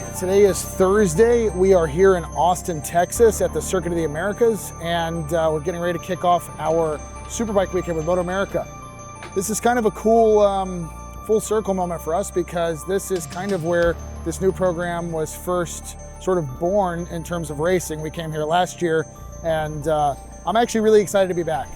right, today is Thursday. We are here in Austin, Texas at the Circuit of the Americas, and we're getting ready to kick off our Superbike weekend with MotoAmerica. This is kind of a cool full circle moment for us because this is kind of where this new program was first sort of born in terms of racing. We came here last year, and I'm actually really excited to be back.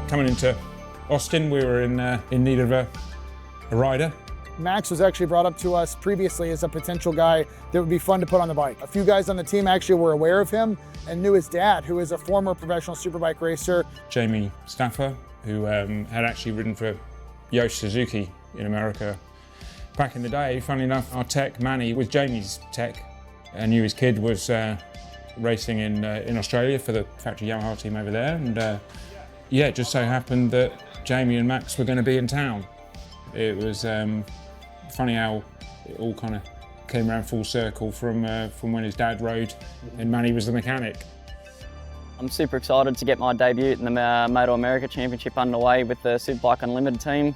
Coming into Austin, we were in need of a rider. Max was actually brought up to us previously as a potential guy that would be fun to put on the bike. A few guys on the team actually were aware of him and knew his dad, who is a former professional superbike racer. Jamie Staffer, who had actually ridden for Yoshi Suzuki in America back in the day. Funnily enough, our tech, Manny, was Jamie's tech. I knew his kid was racing in Australia for the factory Yamaha team over there. And yeah, it just so happened that Jamie and Max were going to be in town. It was funny how it all kind of came around full circle from when his dad rode and Manny was the mechanic. I'm super excited to get my debut in the MotoAmerica Championship underway with the Superbike Unlimited team.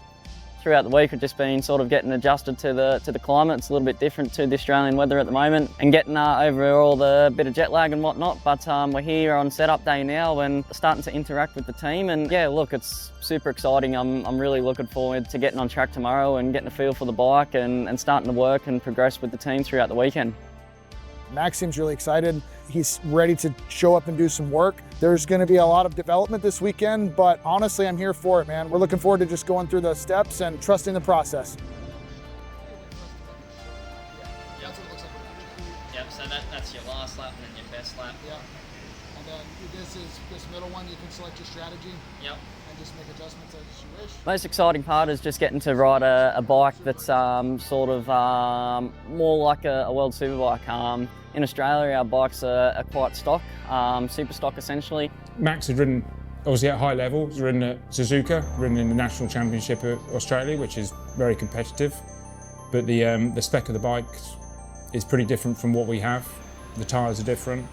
Throughout the week, I've just been sort of getting adjusted to the climate. It's a little bit different to the Australian weather at the moment, and getting over all the bit of jet lag and whatnot. But we're here on setup day now and starting to interact with the team. And yeah, look, it's super exciting. I'm really looking forward to getting on track tomorrow and getting a feel for the bike and starting to work and progress with the team throughout the weekend. Max seems really excited. He's ready to show up and do some work. There's going to be a lot of development this weekend, but honestly, I'm here for it, man. We're looking forward to just going through the steps and trusting the process. Yeah, that's what it looks like. Yep, so that's your last lap and then your best lap. Yeah. And then this middle one, you can select your strategy. Yep. And just make adjustments as you wish. Most exciting part is just getting to ride a bike that's sort of more like a world superbike. In Australia, our bikes are quite stock, super stock essentially. Max had ridden obviously at high level. He's ridden at Suzuka, ridden in the National Championship of Australia, which is very competitive. But the spec of the bike is pretty different from what we have. The tyres are different.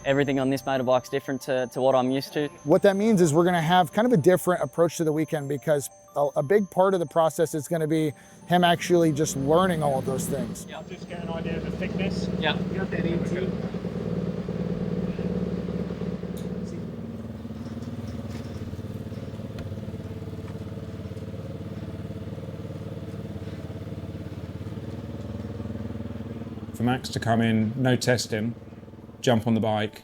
Everything on this motorbike's different to what I'm used to. What that means is we're going to have kind of a different approach to the weekend because a big part of the process is going to be him actually just learning all of those things. Yeah. Just get an idea of the thickness. Yeah. You have that into. For Max to come in, no testing, jump on the bike,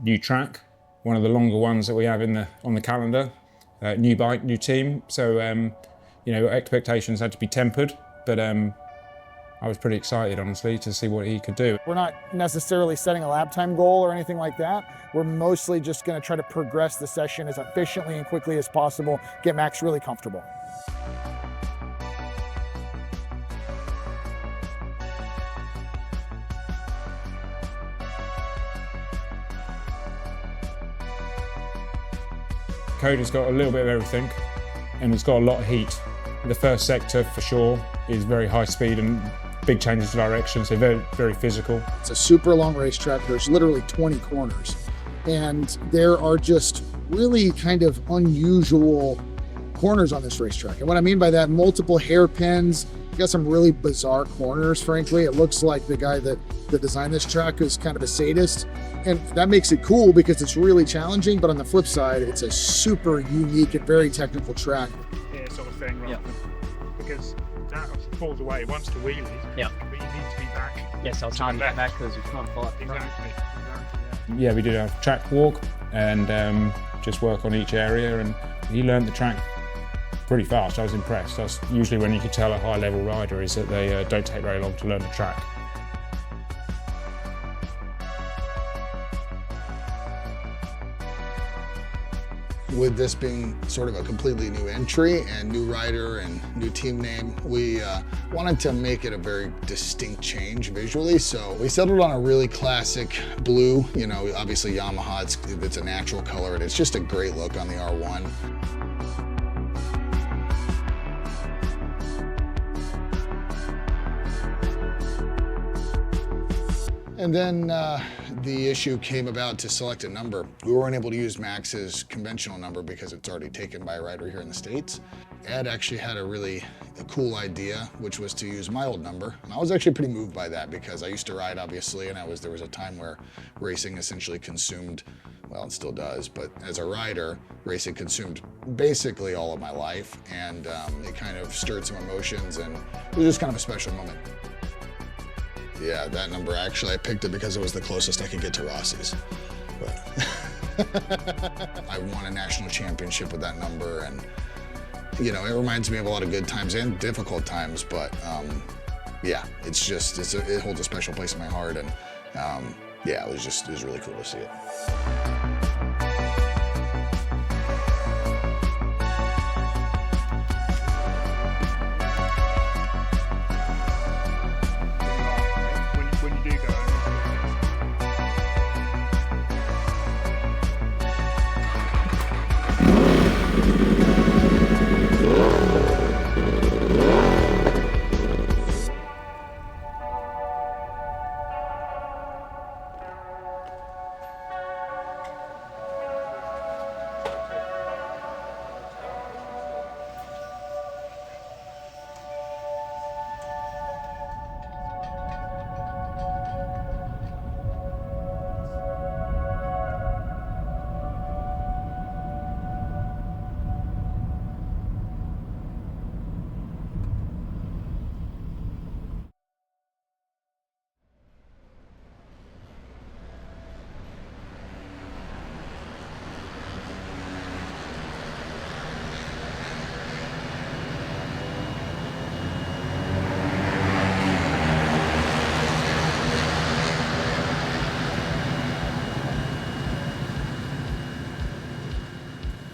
new track, one of the longer ones that we have on the calendar, new bike, new team. So you know, expectations had to be tempered, but I was pretty excited, honestly, to see what he could do. We're not necessarily setting a lap time goal or anything like that. We're mostly just going to try to progress the session as efficiently and quickly as possible, get Max really comfortable. Coda's got a little bit of everything, and it's got a lot of heat. The first sector, for sure, is very high speed and big changes of direction, so very, very physical. It's a super long racetrack. There's literally 20 corners, and there are just really kind of unusual corners on this racetrack. And what I mean by that, multiple hairpins. You got some really bizarre corners, frankly. It looks like the guy that designed this track is kind of a sadist. And that makes it cool because it's really challenging, but on the flip side, it's a super unique and very technical track. Yeah, sort of thing, right? Yep. Because that falls away once the wheelies, Yep. but you need to be back. Yes, I'll try and get back because you can't fight. Exactly. Yeah. Yeah, we did a track walk and just work on each area, and he learned the track pretty fast. I was impressed. That's usually when you can tell a high-level rider is that they don't take very long to learn the track. with this being sort of a completely new entry and new rider and new team name, we wanted to make it a very distinct change visually. So we settled on a really classic blue, you know, obviously Yamaha, it's a natural color and it's just a great look on the R1. And then the issue came about to select a number. We weren't able to use Max's conventional number because it's already taken by a rider here in the States. Ed actually had a cool idea, which was to use my old number. And I was actually pretty moved by that because I used to ride, obviously, and there was a time where racing essentially consumed, well, it still does, but as a rider, racing consumed basically all of my life. And it kind of stirred some emotions, and it was just kind of a special moment. Yeah, that number, actually, I picked it because it was the closest I could get to Rossi's. But I won a national championship with that number, and you know, it reminds me of a lot of good times and difficult times, but yeah, it holds a special place in my heart, and yeah, it was really cool to see it.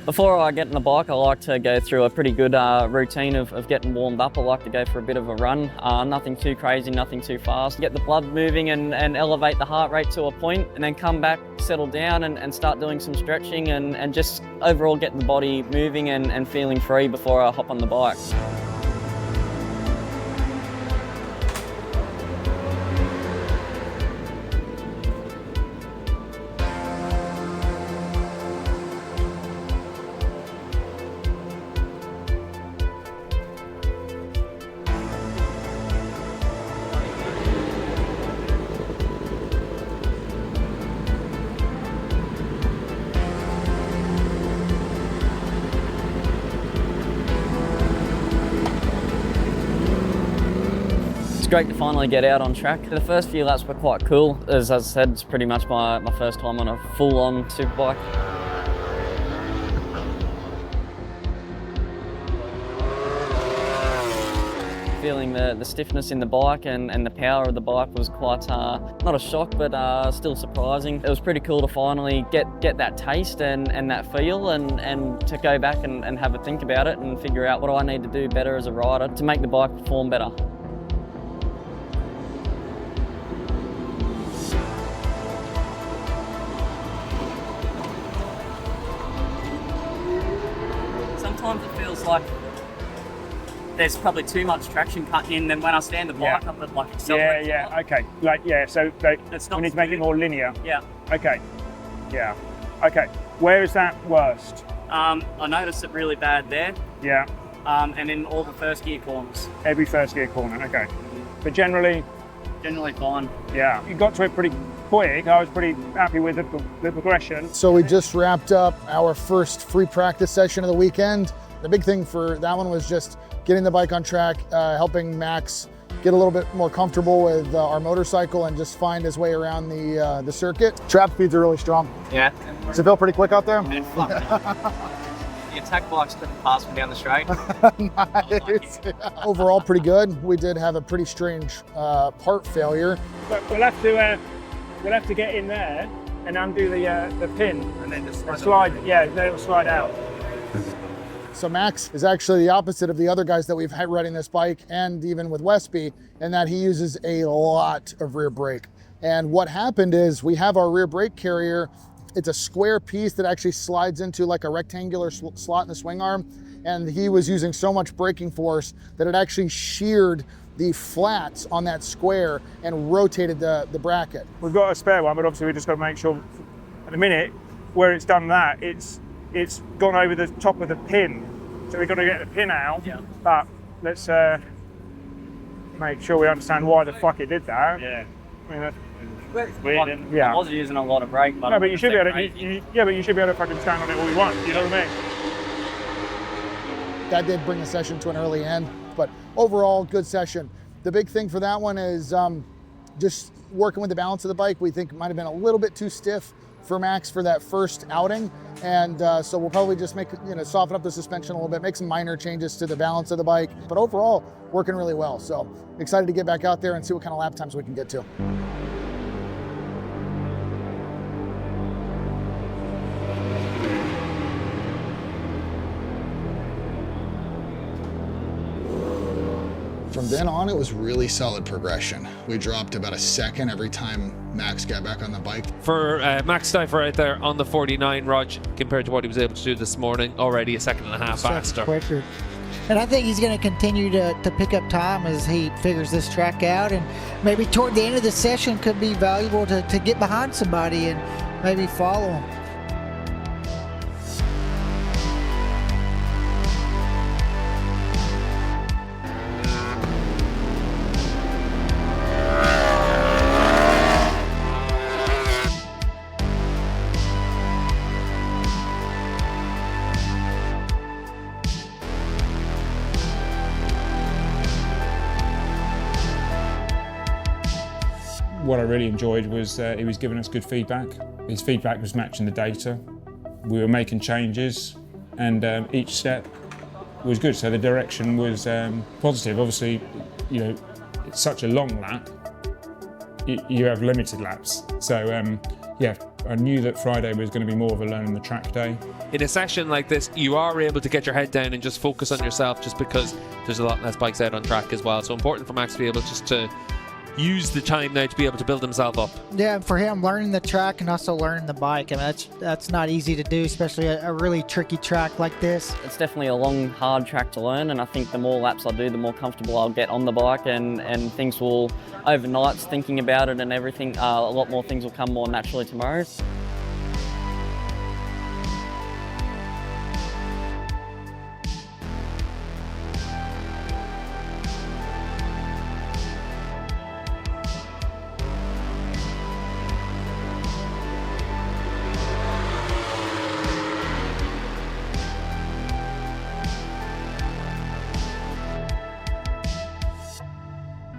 Before I get on the bike, I like to go through a pretty good routine of getting warmed up. I like to go for a bit of a run, nothing too crazy, nothing too fast. Get the blood moving and elevate the heart rate to a point, and then come back, settle down and start doing some stretching and just overall getting the body moving and feeling free before I hop on the bike. Great to finally get out on track. The first few laps were quite cool. As I said, it's pretty much my first time on a full-on superbike. Feeling the stiffness in the bike and the power of the bike was quite, not a shock, but still surprising. It was pretty cool to finally get that taste and that feel and to go back and have a think about it and figure out what do I need to do better as a rider to make the bike perform better. Sometimes it feels like there's probably too much traction cut in, then when I stand the bike up, it like accelerates. Yeah, okay. So we need to make it more linear. Yeah. Okay. Yeah. Okay. Where is that worst? I noticed it really bad there. Yeah. And in all the first gear corners. Every first gear corner, okay. But generally fine. Yeah. You got to it pretty quick. I was pretty happy with the progression. So we just wrapped up our first free practice session of the weekend. The big thing for that one was just getting the bike on track, helping Max get a little bit more comfortable with our motorcycle and just find his way around the circuit. Trap speeds are really strong. Yeah. Does it feel pretty quick out there? The attack bikes couldn't pass me down the straight. Nice. Overall, pretty good. We did have a pretty strange part failure. But we'll have to get in there and undo the pin, and then just slide. Yeah, then it'll slide out. So Max is actually the opposite of the other guys that we've had riding this bike, and even with Westby, in that he uses a lot of rear brake. And what happened is we have our rear brake carrier. It's a square piece that actually slides into like a rectangular slot in the swing arm. And he was using so much braking force that it actually sheared the flats on that square and rotated the bracket. We've got a spare one, but obviously we just got to make sure at the minute where it's done that, it's gone over the top of the pin. So we've got to get the pin out. Yeah. But let's make sure we understand why the fuck it did that. Yeah. I mean, it's weird. Yeah. I was using a lot of brake, but no, but you should be able to. Yeah, but you should be able to fucking stand on it all you want. You know what I mean? That did bring the session to an early end, but overall, good session. The big thing for that one is just working with the balance of the bike. We think it might have been a little bit too stiff for Max for that first outing, and so we'll probably just soften up the suspension a little bit, make some minor changes to the balance of the bike, but overall, working really well. So excited to get back out there and see what kind of lap times we can get to. From then on, it was really solid progression. We dropped about a second every time Max got back on the bike. For Max Stifer out there on the 49, Rog, compared to what he was able to do this morning, already a second and a half faster. Quicker. And I think he's going to continue to pick up time as he figures this track out, and maybe toward the end of the session could be valuable to get behind somebody and maybe follow him. What I really enjoyed was he was giving us good feedback. His feedback was matching the data. We were making changes, and each step was good. So the direction was positive. Obviously, it's such a long lap. You have limited laps. So yeah, I knew that Friday was going to be more of a learn on the track day. In a session like this, you are able to get your head down and just focus on yourself, just because there's a lot less bikes out on track as well. So important for Max to be able just to use the time now to be able to build himself up. Yeah, for him, learning the track and also learning the bike, I mean, that's not easy to do, especially a really tricky track like this. It's definitely a long, hard track to learn, and I think the more laps I do, the more comfortable I'll get on the bike, and things will, overnight, thinking about it and everything, a lot more things will come more naturally tomorrow.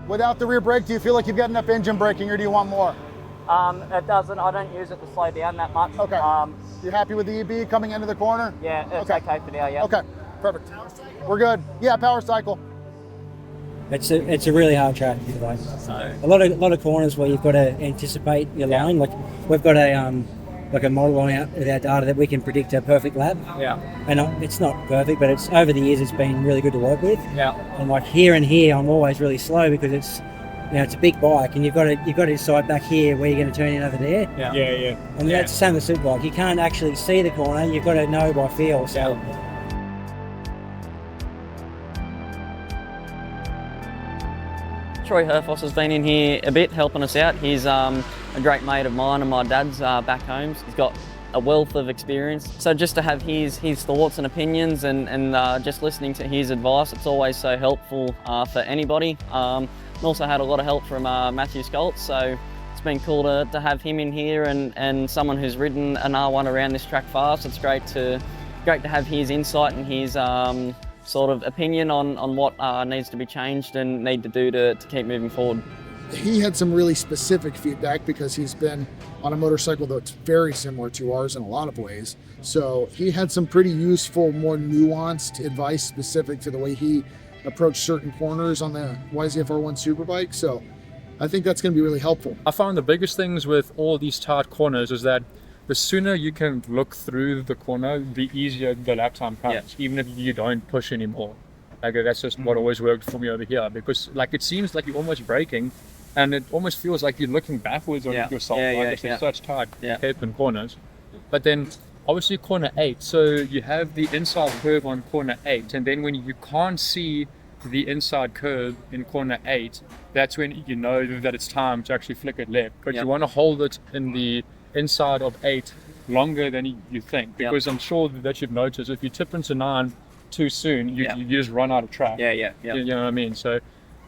Without the rear brake, do you feel like you've got enough engine braking, or do you want more? It doesn't. I don't use it to slow down that much. Okay. You happy with the EB coming into the corner? Yeah, it's okay for now, yeah. Okay, perfect. We're good. Yeah, power cycle. It's a really hard track. Like, a lot of corners where you've got to anticipate your line. Like we've got a model on out with our data that we can predict a perfect lap. Yeah. And it's not perfect, but it's over the years it's been really good to work with. Yeah. And like here and here, I'm always really slow because it's a big bike, and you've got to decide back here where you're going to turn in over there. Yeah. Yeah. And that's the same with Superbike. You can't actually see the corner. You've got to know by feel. So. Troy Herfoss has been in here a bit, helping us out. He's a great mate of mine and my dad's back home. He's got a wealth of experience. So just to have his thoughts and opinions and just listening to his advice, it's always so helpful for anybody. And also had a lot of help from Matthew Skoltz, so it's been cool to have him in here and someone who's ridden an R1 around this track fast. It's great to have his insight and his sort of opinion on what needs to be changed and need to do to keep moving forward. He had some really specific feedback because he's been on a motorcycle that's very similar to ours in a lot of ways. So he had some pretty useful, more nuanced advice specific to the way he approached certain corners on the YZF-R1 Superbike. So I think that's going to be really helpful. I found the biggest things with all these tight corners is that the sooner you can look through the corner, the easier the lap time comes, even if you don't push anymore. Like that's just what always worked for me over here, because like it seems like you're almost braking, and it almost feels like you're looking backwards on yourself. There's such tight hairpin corners. But then obviously corner 8, so you have the inside curve on corner 8, and then when you can't see the inside curve in corner 8, that's when you know that it's time to actually flick it left. But you want to hold it in the inside of 8 longer than you think, because I'm sure that you've noticed if you tip into 9 too soon, you just run out of track. You know what I mean? So,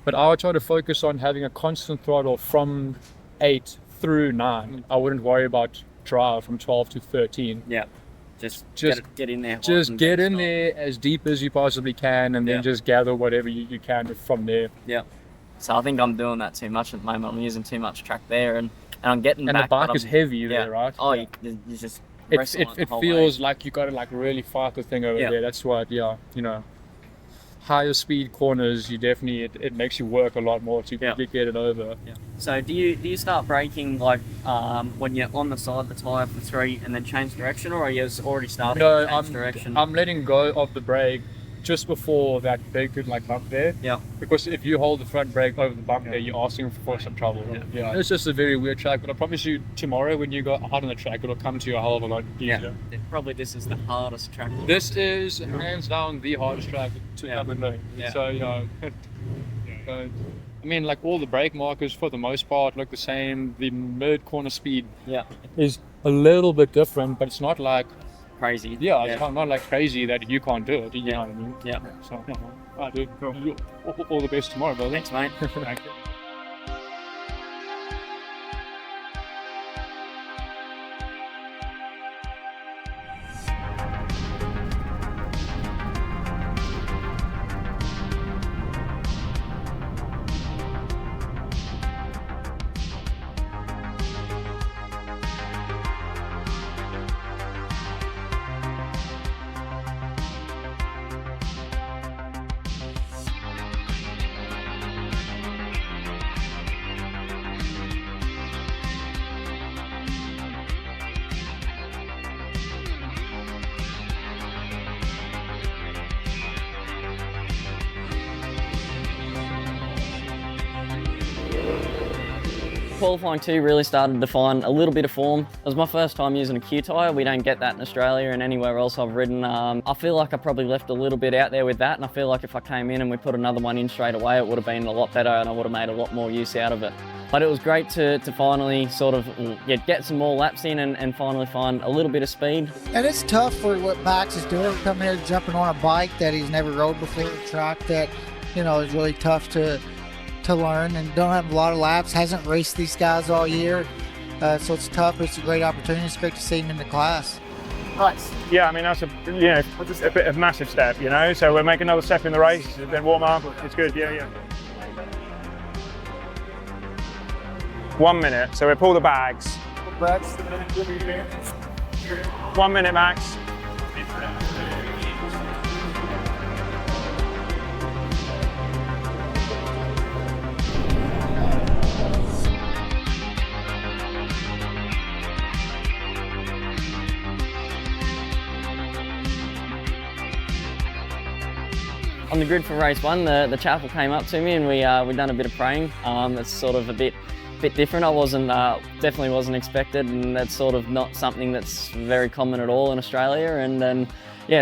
but I would try to focus on having a constant throttle from 8 through 9. I wouldn't worry about drive from 12 to 13. Just get in there. Just get in there as deep as you possibly can, and then just gather whatever you can from there. So I think I'm doing that too much at the moment. I'm using too much track there, and I'm getting and back. And the bike is heavy there, right? Oh, you just. It feels like you got to like really fight the thing over there. That's what, you know, higher speed corners, you definitely it makes you work a lot more to get it over. So do you start braking like when you're on the side of the tire for 3 and then change direction, or are you already starting to change direction? I'm letting go of the brake just before that big like bump there. Because if you hold the front brake over the bump there, you're asking for some trouble. It's just a very weird track, but I promise you tomorrow when you go out on the track, it'll come to you a hell of a lot easier. Probably this is the hardest track. This is hands down the hardest track to ever know. So, you know, I mean, like all the brake markers for the most part look the same. The mid corner speed is a little bit different, but it's not like crazy. It's not like crazy that you can't do it. You know what I mean? So, all right, dude. All the best tomorrow, brother. Thanks, mate. Thank you. Qualifying 2 really started to find a little bit of form. It was my first time using a Q tyre. We don't get that in Australia and anywhere else I've ridden. I feel like I probably left a little bit out there with that, and I feel like if I came in and we put another one in straight away, it would have been a lot better and I would have made a lot more use out of it. But it was great to finally sort of get some more laps in and finally find a little bit of speed. And it's tough for what Max is doing, coming here jumping on a bike that he's never rode before, a track that, you know, is really tough to learn and don't have a lot of laps, hasn't raced these guys all year, so it's tough, but it's a great opportunity. It's great to see him in the class. Nice. Yeah, I mean, that's a bit of a massive step, you know, so we're making another step in the race, then warm up, it's good, 1 minute, so we pull the bags. 1 minute max. On the grid for race 1, the chapel came up to me and we done a bit of praying. It's sort of a bit different. I definitely wasn't expected, and that's sort of not something that's very common at all in Australia. And then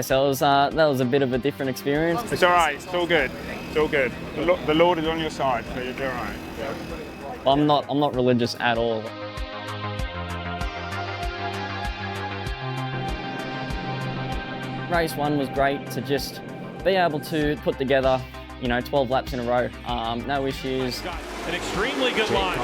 so that was a bit of a different experience. It's all right. It's all good. It's all good. The Lord is on your side, so you're all right. Well, I'm not religious at all. Race 1 was great to just be able to put together, 12 laps in a row, no issues. An extremely good line.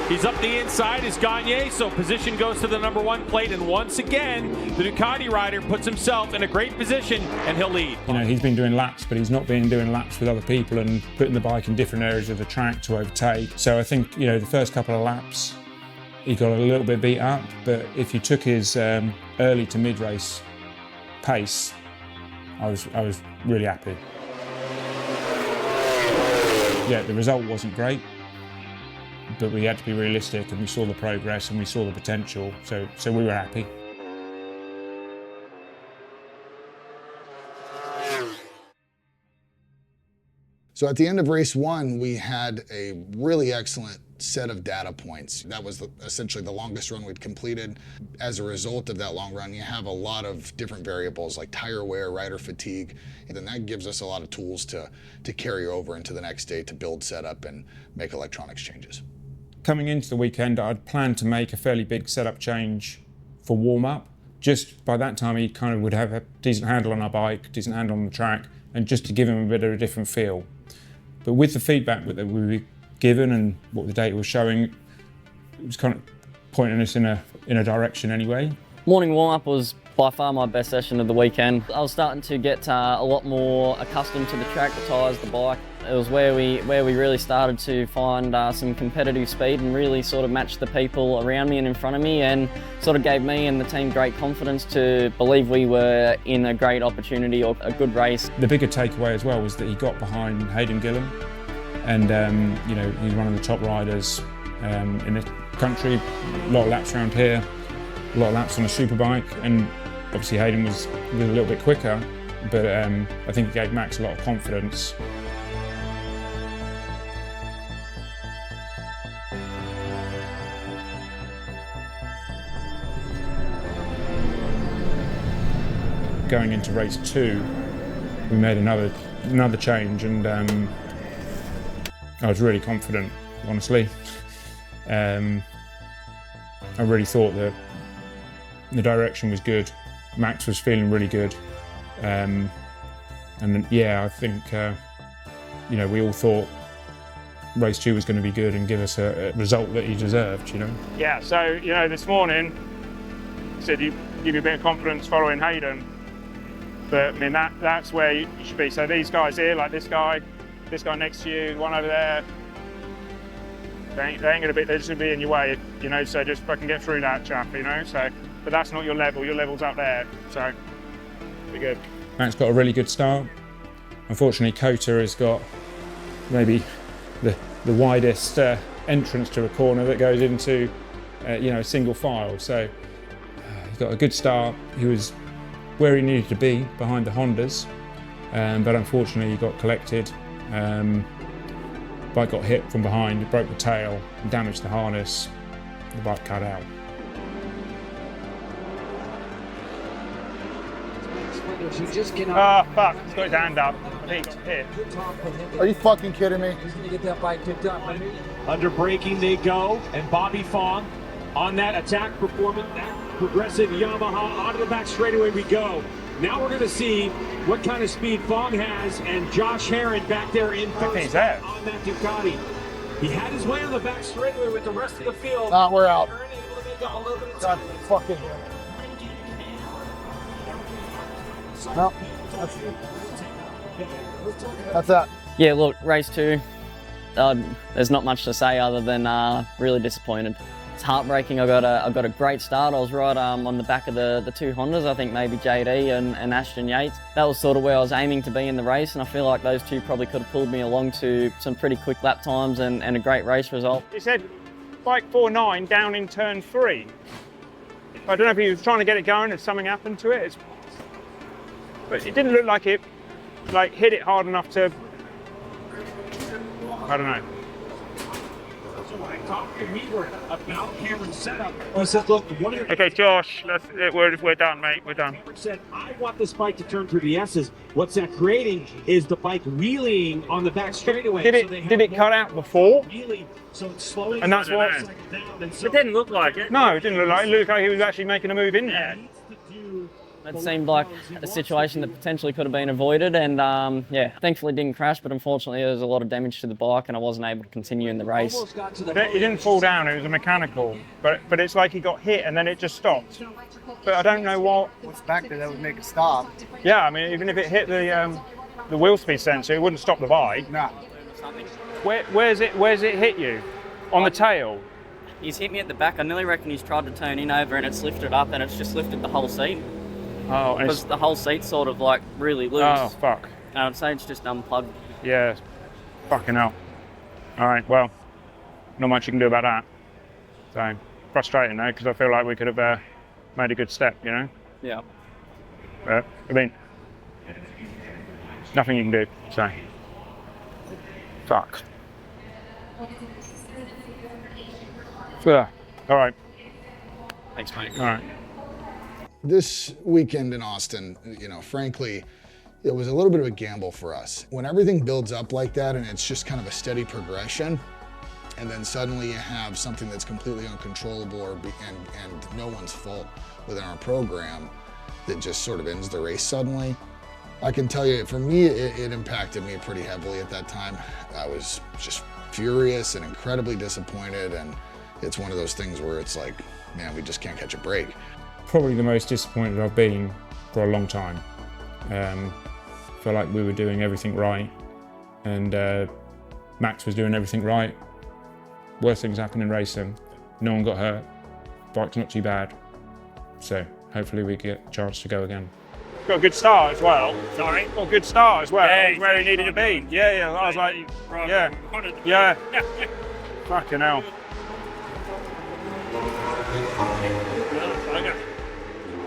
He's up the inside is Gagne, so position goes to the number 1 plate, and once again, the Ducati rider puts himself in a great position, and he'll lead. He's been doing laps, but he's not been doing laps with other people and putting the bike in different areas of the track to overtake. So I think, the first couple of laps, he got a little bit beat up, but if you took his early to mid-race pace, I was really happy. Yeah, the result wasn't great, but we had to be realistic, and we saw the progress and we saw the potential, so we were happy. So at the end of race 1, we had a really excellent set of data points. That was essentially the longest run we'd completed. As a result of that long run, you have a lot of different variables like tire wear, rider fatigue, and then that gives us a lot of tools to carry over into the next day to build setup and make electronics changes. Coming into the weekend, I'd planned to make a fairly big setup change for warm-up. Just by that time, he kind of would have a decent handle on our bike, decent handle on the track, and just to give him a bit of a different feel. But with the feedback that we were given and what the data was showing, it was kind of pointing us in a direction anyway. Morning warm-up was by far my best session of the weekend. I was starting to get a lot more accustomed to the track, the tyres, the bike. It was where we really started to find some competitive speed and really sort of match the people around me and in front of me, and sort of gave me and the team great confidence to believe we were in a great opportunity or a good race. The bigger takeaway as well was that he got behind Hayden Gillam, and you know, he's one of the top riders in the country. A lot of laps around here, a lot of laps on a superbike, and obviously Hayden was a little bit quicker, but I think it gave Max a lot of confidence. Going into race 2, we made another change, and I was really confident, honestly. I really thought that the direction was good. Max was feeling really good, and yeah, I think you know, we all thought race 2 was going to be good and give us a result that he deserved. You know. Yeah. So you know, this morning, I said you give you a bit of confidence following Hayden. But I mean, that's where you should be. So these guys here, like this guy next to you, the one over there, they ain't gonna be, they're just gonna be in your way, you know, so just fucking get through that, chap, you know, so, but that's not your level's up there, so, be good. Max got a really good start. Unfortunately, Kota has got maybe the widest entrance to a corner that goes into, you know, single file, so he got a good start. He was where he needed to be, behind the Hondas, but unfortunately he got collected. Bike got hit from behind, it broke the tail, and damaged the harness. The bike cut out. Oh fuck, he's got his hand up. I think he got hit. Are you fucking kidding me? Under braking they go, and Bobby Fong on that attack performance, that progressive Yamaha onto the back straightaway we go. Now we're going to see what kind of speed Fong has, and Josh Herron back there in first on that Ducati. He had his way on the back straightaway with the rest of the field. We're out. God fucking. No, that's that. Yeah, look, race 2, there's not much to say other than really disappointed. It's heartbreaking. I got a great start. I was right on the back of the 2 Hondas, I think maybe JD and Ashton Yates. That was sort of where I was aiming to be in the race, and I feel like those 2 probably could have pulled me along to some pretty quick lap times and a great race result. It said bike 4.9 down in turn 3. I don't know if he was trying to get it going and something happened to it. But it didn't look like it hit it hard enough to, I don't know. Okay, Josh, we're done, mate. We're done. Said, I want this bike to turn through the S's. What's that creating is the bike wheeling on the back straightaway. Did it cut out before? So it's slowing. And that's what. It didn't look like it. No, it didn't look like it. It looked like he was actually making a move in there. It seemed like a situation that potentially could have been avoided, and yeah, thankfully didn't crash, but unfortunately there was a lot of damage to the bike and I wasn't able to continue in the race. He didn't fall down, it was a mechanical, but it's like he got hit and then it just stopped. But I don't know what's back there that would make it stop. Yeah, I mean, even if it hit the wheel speed sensor, it wouldn't stop the bike. No. Where's it hit you? On the tail? He's hit me at the back. I nearly reckon he's tried to turn in over and it's lifted up and it's just lifted the whole seat. Oh, because the whole seat's sort of like really loose. Oh, fuck. I'd say it's just unplugged. Yeah, fucking hell. All right, well, not much you can do about that. So frustrating though, because I feel like we could have made a good step, you know. Yeah. But I mean, nothing you can do. So fuck. Yeah. All right. Thanks, mate. All right. This weekend in Austin, you know, frankly, it was a little bit of a gamble for us. When everything builds up like that and it's just kind of a steady progression, and then suddenly you have something that's completely uncontrollable and no one's fault within our program that just sort of ends the race suddenly. I can tell you, for me, it impacted me pretty heavily at that time. I was just furious and incredibly disappointed, and it's one of those things where it's like, man, we just can't catch a break. Probably the most disappointed I've been for a long time. Felt like we were doing everything right, and Max was doing everything right. Worst things happen in racing. No one got hurt. Bike's not too bad. So hopefully we get a chance to go again. Got a good start as well. Sorry? Got a good start as well. Yeah, where he needed to be. Yeah. I was like, yeah. Fucking hell.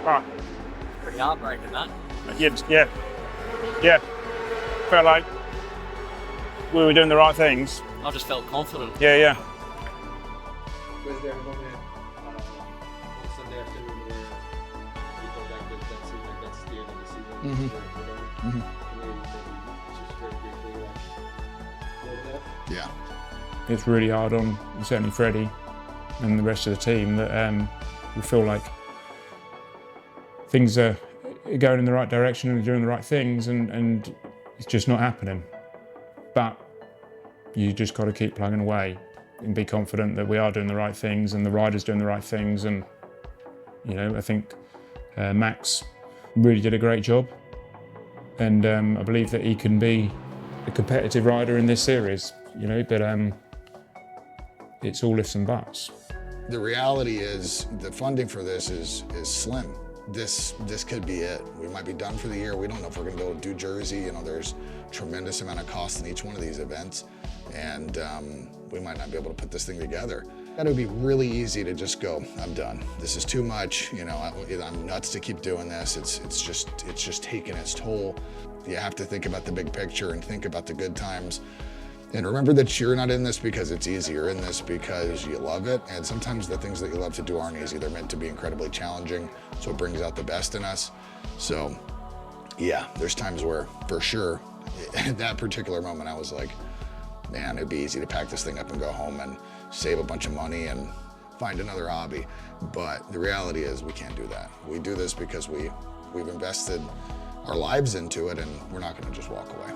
Right. Pretty heartbreaking, that. Yeah. Felt like we were doing the right things. I just felt confident. Yeah. Was there a moment on Sunday afternoon where you felt like that seemed like that steered of the season? Yeah. It's really hard on certainly Freddie and the rest of the team that we feel like things are going in the right direction and doing the right things, and it's just not happening. But you just got to keep plugging away and be confident that we are doing the right things and the rider's doing the right things. And you know, I think Max really did a great job, and I believe that he can be a competitive rider in this series. You know, but it's all ifs and buts. The reality is the funding for this is slim. This could be it. We might be done for the year. We don't know if we're going to go do Jersey. You know, there's tremendous amount of cost in each one of these events, and we might not be able to put this thing together. It would be really easy to just go, I'm done. This is too much. You know, I'm nuts to keep doing this. It's just taking its toll. You have to think about the big picture and think about the good times. And remember that you're not in this because it's easy. You're in this because you love it. And sometimes the things that you love to do aren't easy. They're meant to be incredibly challenging. So it brings out the best in us. So yeah, there's times where for sure, at that particular moment, I was like, man, it'd be easy to pack this thing up and go home and save a bunch of money and find another hobby. But the reality is we can't do that. We do this because we've invested our lives into it, and we're not gonna just walk away.